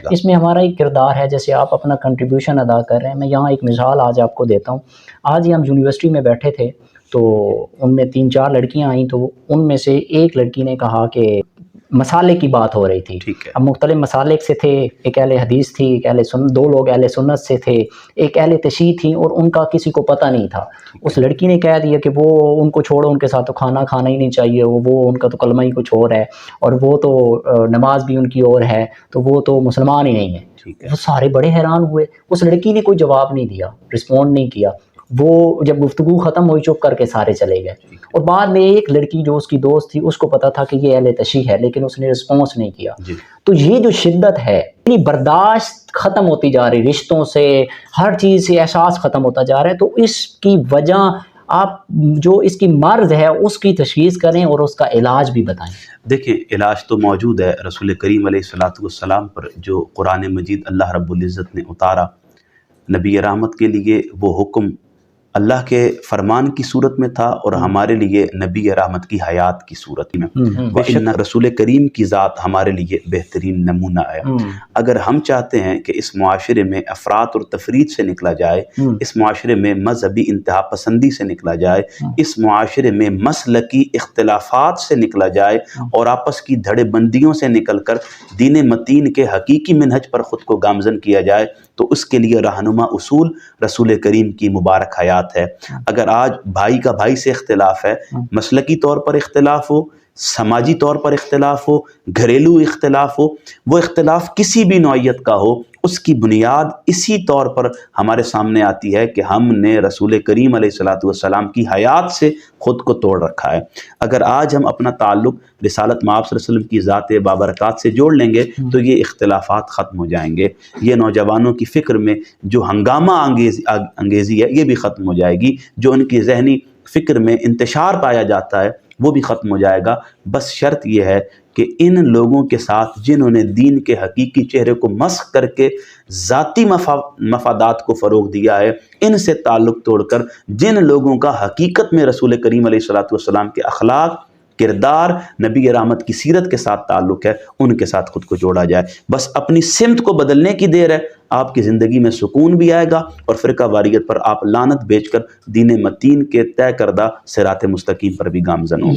گا؟ اس میں ہمارا ایک کردار ہے، جیسے آپ اپنا کنٹریبیوشن ادا کر رہے ہیں. میں یہاں ایک مثال آج آپ کو دیتا ہوں. آج ہی ہم یونیورسٹی میں بیٹھے تھے تو ان میں 3-4 لڑکیاں آئیں، تو ان میں سے ایک لڑکی نے کہا کہ مسالے کی بات ہو رہی تھی. ٹھیک ہے. اب مختلف مسالے سے تھے، ایک اہل حدیث تھی، ایک اہل سنت، 2 لوگ اہل سنت سے تھے، ایک اہل تشیع تھی، اور ان کا کسی کو پتہ نہیں تھا. اس لڑکی نے کہہ دیا کہ وہ ان کو چھوڑو، ان کے ساتھ تو کھانا کھانا ہی نہیں چاہیے، وہ ان کا تو کلمہ ہی کچھ اور ہے، اور وہ تو نماز بھی ان کی اور ہے، تو وہ تو مسلمان ہی نہیں ہے. وہ سارے بڑے حیران ہوئے. اس لڑکی نے کوئی جواب نہیں دیا، رسپونڈ نہیں کیا. وہ جب گفتگو ختم ہوئی چپ کر کے سارے چلے گئے. اور بعد میں ایک لڑکی جو اس کی دوست تھی، اس کو پتا تھا کہ یہ اہل تشیع ہے، لیکن اس نے رسپانس نہیں کیا. تو یہ جو شدت ہے، یعنی برداشت ختم ہوتی جا رہی، رشتوں سے، ہر چیز سے احساس ختم ہوتا جا رہا ہے. تو اس کی وجہ آپ جو اس کی مرض ہے اس کی تشخیص کریں اور اس کا علاج بھی بتائیں. دیکھیں، علاج تو موجود ہے. رسول کریم علیہ السلام پر جو قرآن مجید اللہ رب العزت نے اتارا نبی رحمت کے لیے، وہ حکم اللہ کے فرمان کی صورت میں تھا اور ہمارے لیے نبی رحمت کی حیات کی صورت میں. بے شک رسول کریم کی ذات ہمارے لیے بہترین نمونہ ہے. اگر ہم چاہتے ہیں کہ اس معاشرے میں افراط اور تفریط سے نکلا جائے، اس معاشرے میں مذہبی انتہا پسندی سے نکلا جائے، اس معاشرے میں مسلکی اختلافات سے نکلا جائے اور آپس کی دھڑے بندیوں سے نکل کر دین متین کے حقیقی منہج پر خود کو گامزن کیا جائے، تو اس کے لیے رہنما اصول رسول کریم کی مبارک حیات ہے. اگر آج بھائی کا بھائی سے اختلاف ہے، مسلکی طور پر اختلاف ہو، سماجی طور پر اختلاف ہو، گھریلو اختلاف ہو، وہ اختلاف کسی بھی نوعیت کا ہو، اس کی بنیاد اسی طور پر ہمارے سامنے آتی ہے کہ ہم نے رسول کریم علیہ السلام کی حیات سے خود کو توڑ رکھا ہے. اگر آج ہم اپنا تعلق رسالت مآب صلی اللہ علیہ وسلم کی ذات بابرکات سے جوڑ لیں گے تو یہ اختلافات ختم ہو جائیں گے. یہ نوجوانوں کی فکر میں جو ہنگامہ انگیزی ہے یہ بھی ختم ہو جائے گی. جو ان کی ذہنی فکر میں انتشار پایا جاتا ہے وہ بھی ختم ہو جائے گا. بس شرط یہ ہے کہ ان لوگوں کے ساتھ جنہوں نے دین کے حقیقی چہرے کو مسخ کر کے ذاتی مفادات کو فروغ دیا ہے، ان سے تعلق توڑ کر جن لوگوں کا حقیقت میں رسول کریم علیہ السلام کے اخلاق، کردار، نبی رحمت کی سیرت کے ساتھ تعلق ہے، ان کے ساتھ خود کو جوڑا جائے. بس اپنی سمت کو بدلنے کی دیر ہے. آپ کی زندگی میں سکون بھی آئے گا اور فرقہ واریت پر آپ لعنت بیچ کر دین متین کے طے کردہ صراط مستقیم پر بھی گامزن ہوں.